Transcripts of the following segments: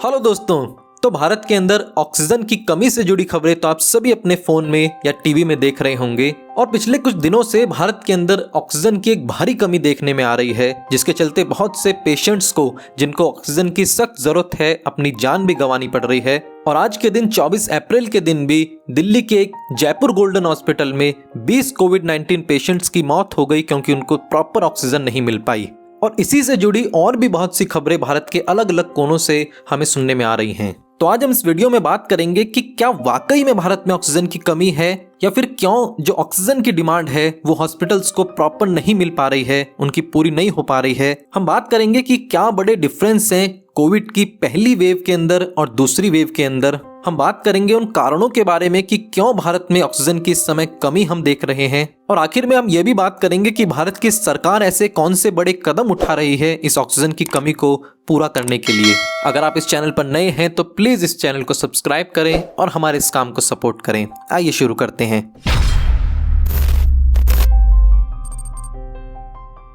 Hello दोस्तों। तो भारत के अंदर ऑक्सीजन की कमी से जुड़ी खबरें तो आप सभी अपने फोन में या टीवी में देख रहे होंगे और पिछले कुछ दिनों से भारत के अंदर ऑक्सीजन की एक भारी कमी देखने में आ रही है, जिसके चलते बहुत से पेशेंट्स को जिनको ऑक्सीजन की सख्त जरूरत है अपनी जान भी गंवानी पड़ रही है। और आज के दिन 24 अप्रैल के दिन भी दिल्ली के एक जयपुर गोल्डन हॉस्पिटल में 20 कोविड-19 पेशेंट्स की मौत हो गई क्योंकि उनको प्रॉपर ऑक्सीजन नहीं मिल पाई। और इसी से जुड़ी और भी बहुत सी खबरें भारत के अलग अलग कोनों से हमें सुनने में आ रही हैं। तो आज हम इस वीडियो में बात करेंगे कि क्या वाकई में भारत में ऑक्सीजन की कमी है या फिर क्यों जो ऑक्सीजन की डिमांड है वो हॉस्पिटल्स को प्रॉपर नहीं मिल पा रही है, उनकी पूरी नहीं हो पा रही है। हम बात करेंगे कि क्या बड़े डिफरेंस हैं कोविड की पहली वेव के अंदर और दूसरी वेव के अंदर। हम बात करेंगे उन कारणों के बारे में कि क्यों भारत में ऑक्सीजन की इस समय कमी हम देख रहे हैं। और आखिर में हम ये भी बात करेंगे कि भारत की सरकार ऐसे कौन से बड़े कदम उठा रही है इस ऑक्सीजन की कमी को पूरा करने के लिए। अगर आप इस चैनल पर नए हैं तो प्लीज इस चैनल को सब्सक्राइब करें और हमारे इस काम को सपोर्ट करें। आइए शुरू करते हैं।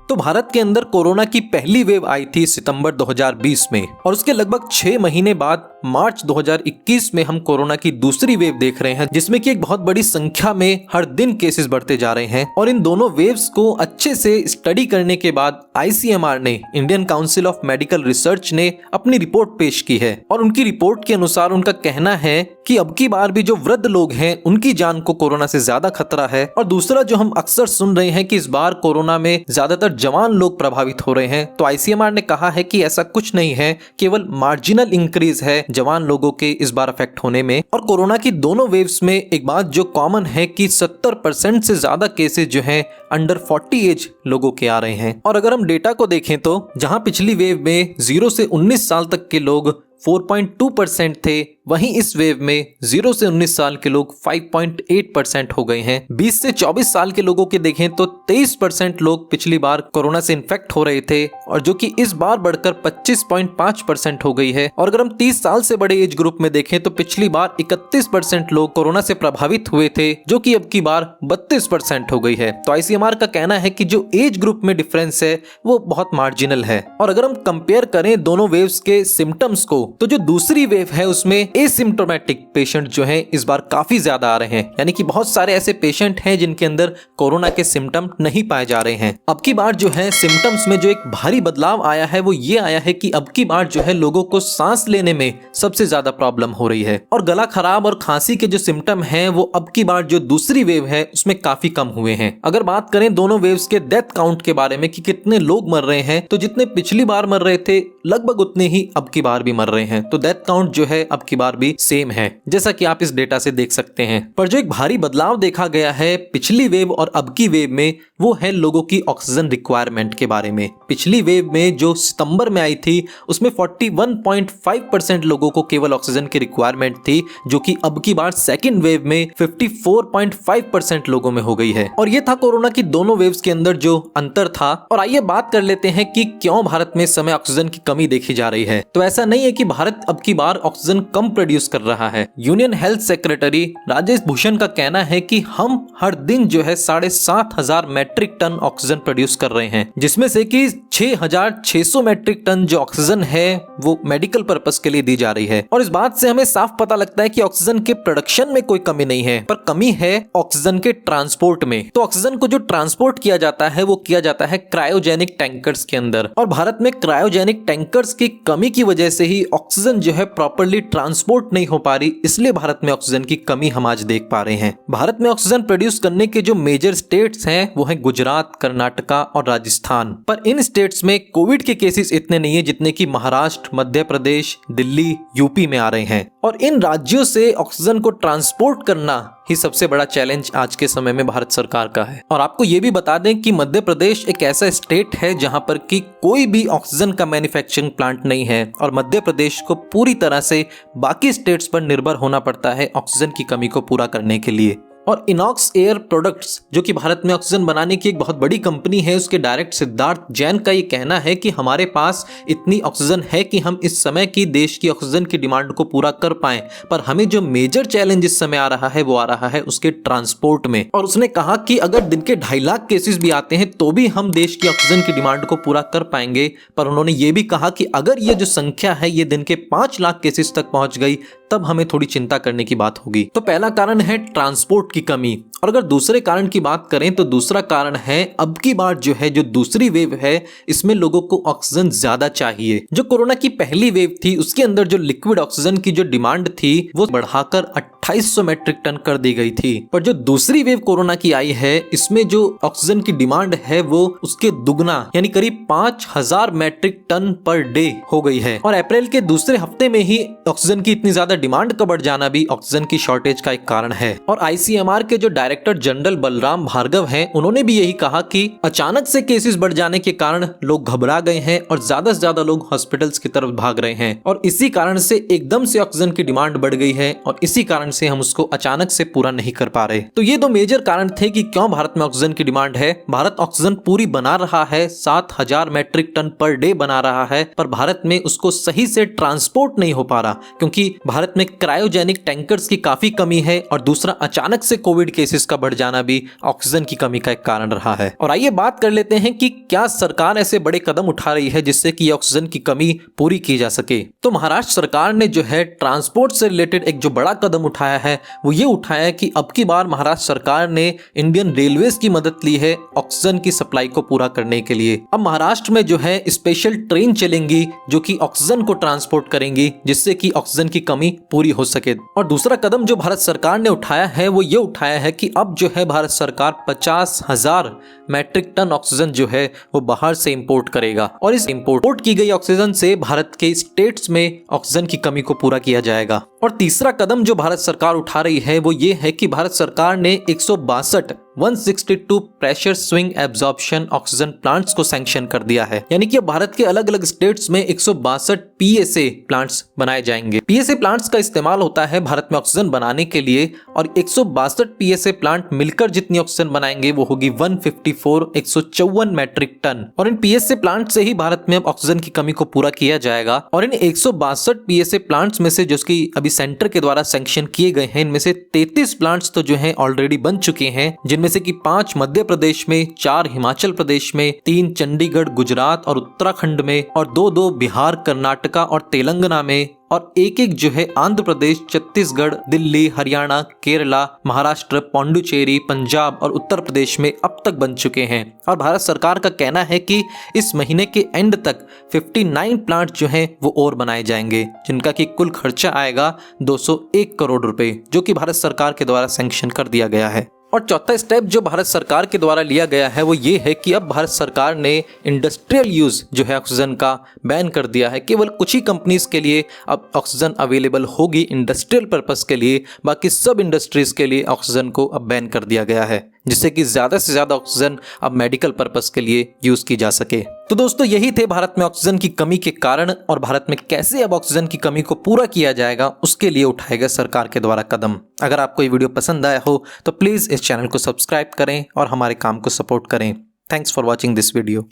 तो भारत के अंदर कोरोना की पहली वेव आई थी सितंबर 2020 में और उसके लगभग 6 महीने बाद मार्च 2021 में हम कोरोना की दूसरी वेव देख रहे हैं, जिसमें कि एक बहुत बड़ी संख्या में हर दिन केसेस बढ़ते जा रहे हैं। और इन दोनों वेव्स को अच्छे से स्टडी करने के बाद ICMR ने, Indian council of medical research ने अपनी रिपोर्ट पेश की है। और उनकी रिपोर्ट के अनुसार उनका कहना है कि अब की बार भी जो वृद्ध लोग हैं उनकी जान को कोरोना से ज्यादा खतरा है। और दूसरा जो हम अक्सर सुन रहे हैं कि इस बार कोरोना में ज्यादातर जवान लोग प्रभावित हो रहे हैं, तो ICMR ने कहा है कि ऐसा कुछ नहीं है, केवल मार्जिनल इंक्रीज है जवान लोगों के इस बार अफेक्ट होने में। और कोरोना की दोनों वेव्स में एक बात जो कॉमन है कि 70% से ज्यादा केसेस जो हैं अंडर 40 एज लोगों के आ रहे हैं। और अगर हम डेटा को देखें तो जहां पिछली वेव में 0 से 19 साल तक के लोग 4.2% थे, वहीं इस वेव में 0 से 19 साल के लोग 5.8% हो गए हैं। 20 से 24 साल के लोगों के देखें तो 23% लोग पिछली बार कोरोना से इन्फेक्ट हो रहे थे और जो कि इस बार बढ़कर 25.5% हो गई है। और अगर हम 30 साल से बड़े एज ग्रुप में देखें तो पिछली बार 31% लोग कोरोना से प्रभावित हुए थे, जो कि अब की बार 32% हो गई है। तो ICMR का कहना है कि जो एज ग्रुप में डिफरेंस है वो बहुत मार्जिनल है। और अगर हम कंपेयर करें दोनों वेव्स के सिम्टम्स को, तो जो दूसरी वेव है उसमें एसिम्प्टोमेटिक पेशेंट जो हैं इस बार काफी ज्यादा आ रहे हैं, यानी कि बहुत सारे ऐसे पेशेंट हैं जिनके अंदर कोरोना के सिम्टम नहीं पाए जा रहे हैं। अब की बार जो है सिम्टम्स में जो एक भारी बदलाव आया है वो ये आया है कि अब की बार जो है लोगों को सांस लेने में सबसे ज्यादा प्रॉब्लम हो रही है और गला खराब और खांसी के जो सिम्टम हैं वो अब की बार जो दूसरी वेव है उसमें काफी कम हुए हैं। अगर बात करें दोनों वेव्स के डेथ काउंट के बारे में कि कितने लोग मर रहे हैं, तो जितने पिछली बार मर रहे थे लगभग उतने ही अब की बार भी मर रहे हैं। तो डेथ काउंट जो है अब की बार भी सेम है, जैसा कि आप इस डेटा से देख सकते हैं। पर जो एक भारी बदलाव देखा गया है पिछली वेव और अब की वेव में वो है लोगों की ऑक्सीजन रिक्वायरमेंट के बारे में। पिछली वेव में जो सितंबर में आई थी उसमें 41.5% लोगों को केवल ऑक्सीजन की रिक्वायरमेंट थी, जो कि अब की बार सेकेंड वेव में 54.5% लोगों में हो गई है। और ये था कोरोना की दोनों वेव्स के अंदर जो अंतर था। और आइए बात कर लेते हैं कि क्यों भारत में इस समय ऑक्सीजन की कमी देखी जा रही है। तो ऐसा नहीं है कि भारत अब की बार ऑक्सीजन कम प्रोड्यूस कर रहा है। Union health secretary Rajesh Bhushan का कहना है कि हम हर दिन जो है 7,500 मैट्रिक टन ऑक्सीजन प्रोड्यूस कर रहे हैं, जिसमें से कि 6,600 मैट्रिक टन जो ऑक्सीजन है वो मेडिकल पर्पस के लिए दी जा रही है। और इस बात से हमें साफ पता लगता है कि ऑक्सीजन के प्रोडक्शन में कोई कमी नहीं है, पर कमी है ऑक्सीजन के ट्रांसपोर्ट में। तो ऑक्सीजन को जो ट्रांसपोर्ट किया जाता है वो किया जाता है क्रायोजेनिक टैंकर्स के अंदर, और भारत में क्रायोजेनिक टैंकर्स की कमी की वजह से ही ऑक्सीजन जो है प्रॉपर्ली ट्रांसपोर्ट नहीं हो पा रही, इसलिए भारत में ऑक्सीजन की कमी हम आज देख पा रहे हैं। भारत में ऑक्सीजन प्रोड्यूस करने के जो मेजर स्टेट्स हैं वो हैं गुजरात, कर्नाटका और राजस्थान। पर इन स्टेट्स में कोविड के केसेस इतने नहीं है जितने कि महाराष्ट्र, मध्य प्रदेश, दिल्ली, यूपी में आ रहे हैं। और इन राज्यों से ऑक्सीजन को ट्रांसपोर्ट करना ही सबसे बड़ा चैलेंज आज के समय में भारत सरकार का है। और आपको ये भी बता दें कि मध्य प्रदेश एक ऐसा स्टेट है जहां पर कि कोई भी ऑक्सीजन का मैन्युफैक्चरिंग प्लांट नहीं है और मध्य प्रदेश को पूरी तरह से बाकी स्टेट्स पर निर्भर होना पड़ता है ऑक्सीजन की कमी को पूरा करने के लिए। और इनॉक्स एयर प्रोडक्ट्स जो कि भारत में ऑक्सीजन बनाने की एक बहुत बड़ी कंपनी है, उसके डायरेक्टर सिद्धार्थ जैन का ये कहना है कि हमारे पास इतनी ऑक्सीजन है कि हम इस समय की देश की ऑक्सीजन की डिमांड को पूरा कर पाएं, पर हमें जो मेजर चैलेंज इस समय आ रहा है वो आ रहा है उसके ट्रांसपोर्ट में। और उसने कहा कि अगर दिन के 2.5 लाख केसेस भी आते हैं तो भी हम देश की ऑक्सीजन की डिमांड को पूरा कर पाएंगे। पर उन्होंने ये भी कहा कि अगर ये जो संख्या है ये दिन के 5 लाख केसेस तक पहुंच गई तब हमें थोड़ी चिंता करने की बात होगी। तो पहला कारण है ट्रांसपोर्ट की कमी, और अगर दूसरे कारण की बात करें तो दूसरा कारण है अब की बार जो है जो दूसरी वेव है इसमें लोगों को ऑक्सीजन ज्यादा चाहिए। जो कोरोना की पहली वेव थी उसके अंदर जो लिक्विड ऑक्सीजन की जो डिमांड थी वो बढ़ाकर 2800 मैट्रिक टन कर दी गई थी, पर जो दूसरी वेव कोरोना की आई है इसमें जो ऑक्सीजन की डिमांड है वो उसके दुगना यानी करीब 5000 मैट्रिक टन पर डे हो गई है। और अप्रैल के दूसरे हफ्ते में ही ऑक्सीजन की इतनी ज्यादा डिमांड का बढ़ जाना भी ऑक्सीजन की शॉर्टेज का एक कारण है। और आईसीएमआर के जो डायरेक्टर जनरल बलराम भार्गव हैं उन्होंने भी यही कहा कि अचानक से केसेस बढ़ जाने के कारण लोग घबरा गए हैं और ज्यादा से ज्यादा लोग हॉस्पिटल्स की तरफ भाग रहे हैं, और इसी कारण से एकदम से ऑक्सीजन की डिमांड बढ़ गई है और इसी कारण से हम उसको अचानक से पूरा नहीं कर पा रहे। तो ये दो मेजर कारण थे कि क्यों भारत में ऑक्सीजन की डिमांड है। भारत ऑक्सीजन पूरी बना रहा है, 7000 मैट्रिक टन पर डे बना रहा है, पर भारत में उसको सही से ट्रांसपोर्ट नहीं हो पा रहा क्योंकि भारत में क्रायोजेनिक टैंकर्स की काफी कमी है, और दूसरा अचानक से कोविड केसेस का बढ़ जाना भी ऑक्सीजन की कमी का एक कारण रहा है। और आइए बात कर लेते हैं कि क्या सरकार ऐसे बड़े कदम उठा रही है जिससे कि ऑक्सीजन की कमी पूरी की जा सके। तो महाराष्ट्र सरकार ने जो है ट्रांसपोर्ट से रिलेटेड एक जो बड़ा कदम उठाया है वो ये उठाया है कि अब की बार महाराष्ट्र सरकार ने इंडियन रेलवेज की मदद ली है ऑक्सीजन की सप्लाई को पूरा करने के लिए। अब महाराष्ट्र में जो है स्पेशल ट्रेन चलेंगी जो कि ऑक्सीजन को ट्रांसपोर्ट करेंगी जिससे कि ऑक्सीजन की कमी पूरी हो सके। और दूसरा कदम जो भारत सरकार ने उठाया है वो ये उठाया है कि अब जो है भारत सरकार 50,000 मैट्रिक टन ऑक्सीजन जो है वो बाहर से इंपोर्ट करेगा, और इस इंपोर्ट की गई ऑक्सीजन से भारत के स्टेट्स में ऑक्सीजन की कमी को पूरा किया जाएगा। और तीसरा कदम जो भारत सरकार उठा रही है वो ये है कि भारत सरकार ने 162 pressure swing absorption oxygen plants को सैंक्शन कर दिया है, यानी कि भारत के अलग अलग स्टेट्स में 162 पीएसए प्लांट्स बनाए जाएंगे। पीएसए प्लांट्स का इस्तेमाल होता है भारत में ऑक्सीजन बनाने के लिए, और 162 पीएसए प्लांट मिलकर जितनी ऑक्सीजन बनाएंगे वो होगी 154 मैट्रिक टन। और इन पीएसए प्लांट से ही भारत में अब ऑक्सीजन की कमी को पूरा किया जाएगा। और इन 162 पीएसए प्लांट्स में से जो कि अभी सेंटर के द्वारा सैंक्शन किए गए हैं इनमें से 33 प्लांट्स तो जो हैं ऑलरेडी बन चुके हैं, जिनमें से कि 5 मध्य प्रदेश में, 4 हिमाचल प्रदेश में, 3 चंडीगढ़, गुजरात और उत्तराखंड में, और 2 बिहार, कर्नाटका और तेलंगाना में, और एक जो है आंध्र प्रदेश, छत्तीसगढ़, दिल्ली, हरियाणा, केरला, महाराष्ट्र, पौंडुचेरी, पंजाब और उत्तर प्रदेश में अब तक बन चुके हैं। और भारत सरकार का कहना है कि इस महीने के एंड तक 59 प्लांट जो हैं वो और बनाए जाएंगे, जिनका कि कुल खर्चा आएगा 201 करोड़ रुपए, जो कि भारत सरकार के द्वारा सैंक्शन कर दिया गया है। और चौथा स्टेप जो भारत सरकार के द्वारा लिया गया है वो ये है कि अब भारत सरकार ने इंडस्ट्रियल यूज जो है ऑक्सीजन का बैन कर दिया है। केवल कुछ ही कंपनीज के लिए अब ऑक्सीजन अवेलेबल होगी इंडस्ट्रियल पर्पस के लिए, बाकी सब इंडस्ट्रीज के लिए ऑक्सीजन को अब बैन कर दिया गया है, जिससे कि ज्यादा से ज्यादा ऑक्सीजन अब मेडिकल पर्पस के लिए यूज की जा सके। तो दोस्तों यही थे भारत में ऑक्सीजन की कमी के कारण, और भारत में कैसे अब ऑक्सीजन की कमी को पूरा किया जाएगा उसके लिए उठाए गए सरकार के द्वारा कदम। अगर आपको ये वीडियो पसंद आया हो तो प्लीज इस चैनल को सब्सक्राइब करें और हमारे काम को सपोर्ट करें। Thanks for watching this video.